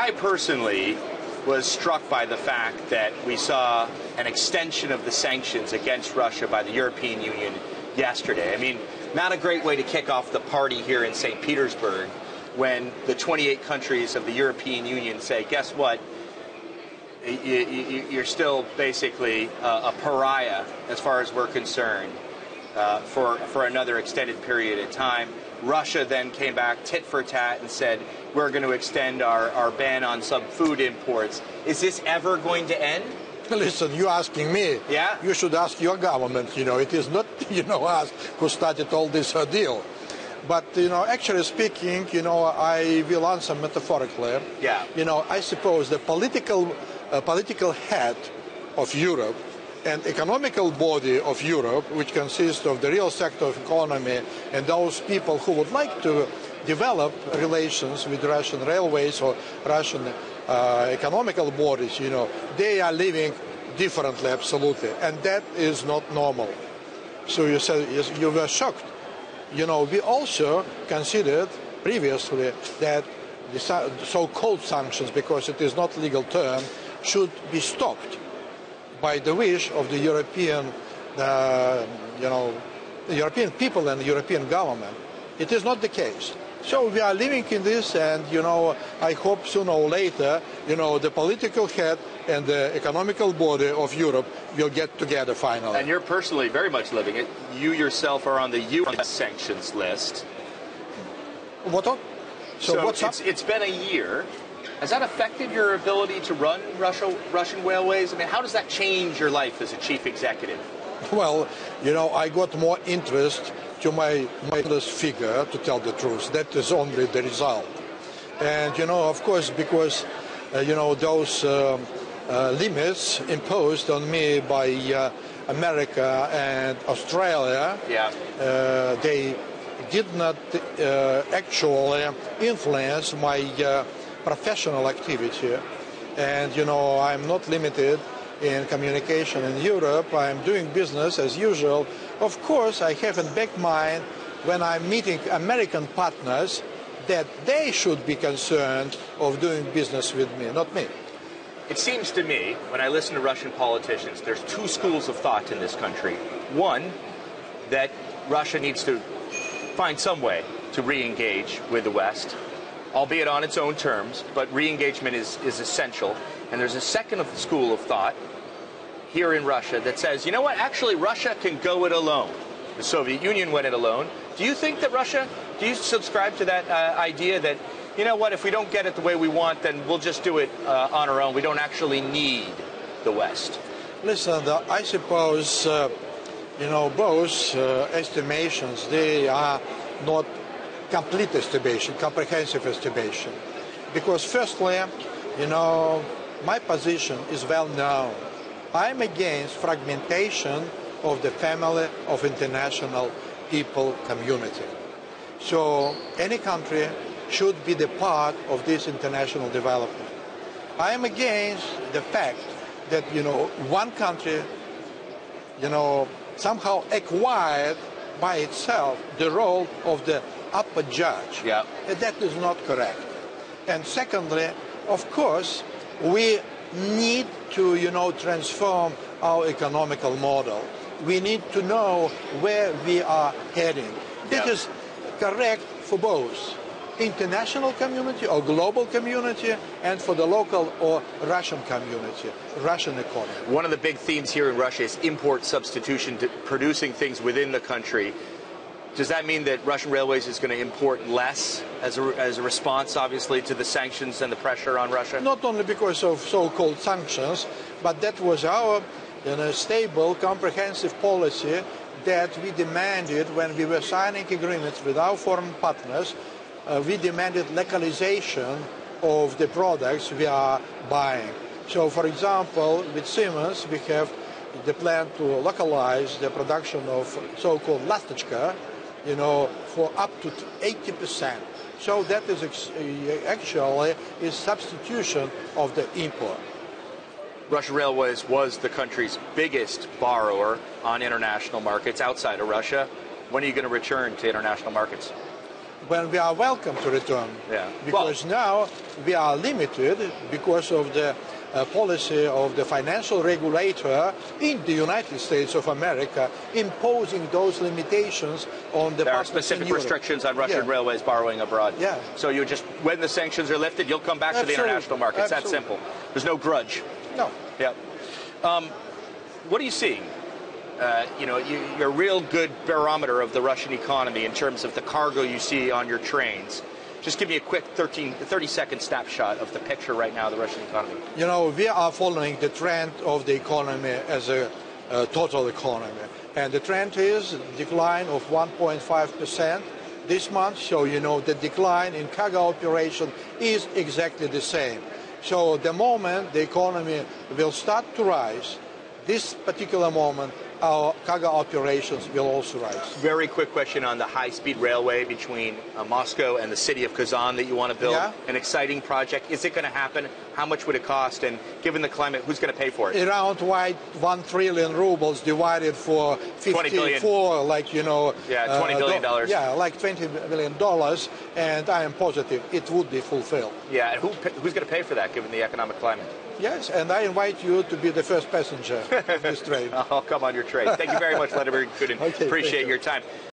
I personally was struck by the fact that we saw an extension of the sanctions against Russia by the European Union yesterday. I mean, not a great way to kick off the party here in St. Petersburg when the 28 countries of the European Union say, guess what, you're still basically a pariah as far as we're concerned for another extended period of time. Russia then came back tit for tat and said, we're going to extend our ban on some food imports. Is this ever going to end? Listen, you're asking me. Yeah? You should ask your government. It is not, us who started all this deal. But, actually speaking, I will answer metaphorically. Yeah. I suppose the political head of Europe and economical body of Europe, which consists of the real sector of economy and those people who would like to develop relations with Russian railways or Russian economical bodies, they are living differently, absolutely, and that is not normal. So you said you were shocked. We also considered previously that the so-called sanctions, because it is not a legal term, should be stopped by the wish of the European, European people and the European government. It is not the case. So we are living in this, and I hope sooner or later, the political head and the economical body of Europe will get together finally. And you're personally very much living it. You yourself are on the U.S. sanctions list. What? So what's up? It's been a year. Has that affected your ability to run Russian railways? I mean, how does that change your life as a chief executive? Well, I got more interest to my figure, to tell the truth. That is only the result. And, of course, because, those limits imposed on me by America and Australia, yeah. They did not actually influence my professional activity. And, I'm not limited in communication in Europe. I'm doing business as usual. Of course, I have in back mind when I'm meeting American partners that they should be concerned of doing business with me, not me. It seems to me, when I listen to Russian politicians, there's two schools of thought in this country. One, that Russia needs to find some way to re-engage with the West, albeit on its own terms, but re-engagement is essential. And there's a second school of thought here in Russia that says, you know what, actually Russia can go it alone. The Soviet Union went it alone. Do you think that do you subscribe to that idea that, you know what, if we don't get it the way we want, then we'll just do it on our own. We don't actually need the West? Listen, I suppose, both estimations, they are not complete estimation, comprehensive estimation. Because firstly, my position is well known. I'm against fragmentation of the family of international people community. So any country should be the part of this international development. I am against the fact that, one country, somehow acquired by itself the role of the upper judge. Yeah. That is not correct. And secondly, of course, we need to, transform our economical model. We need to know where we are heading. This is correct for both international community or global community and for the local or Russian community, Russian economy. One of the big themes here in Russia is import substitution, producing things within the country. Does that mean that Russian Railways is going to import less as a response, obviously, to the sanctions and the pressure on Russia? Not only because of so-called sanctions, but that was our stable, comprehensive policy that we demanded when we were signing agreements with our foreign partners. We demanded localization of the products we are buying. So, for example, with Siemens, we have the plan to localize the production of so-called lastочка, for up to 80%. So that is actually is substitution of the import. Russian Railways was the country's biggest borrower on international markets outside of Russia. When are you going to return to international markets? when we are welcome to return. Yeah. Because now we are limited because of the policy of the financial regulator in the United States of America imposing those limitations on the There are partners specific in Europe. restrictions on Russian railways borrowing abroad. Yeah. So you just, when the sanctions are lifted, you'll come back to the international market. It's that simple. There's no grudge. No. Yeah. What are you seeing? You're a real good barometer of the Russian economy in terms of the cargo you see on your trains. Just give me a quick 30-second snapshot of the picture right now of the Russian economy. We are following the trend of the economy as a total economy. And the trend is decline of 1.5% this month. So, the decline in cargo operation is exactly the same. So the moment the economy will start to rise, this particular moment, our cargo operations will also rise. Very quick question on the high-speed railway between Moscow and the city of Kazan that you want to build. Yeah. An exciting project. Is it going to happen? How much would it cost? And given the climate, who's going to pay for it? Around 1 trillion rubles divided for 54, Yeah, $20 billion. Yeah, like $20 billion. And I am positive it would be fulfilled. Yeah, and who's going to pay for that given the economic climate? Yes, and I invite you to be the first passenger of this train. I'll come on your train. Thank you very much, Vladimir Yakunin. Okay, appreciate your time.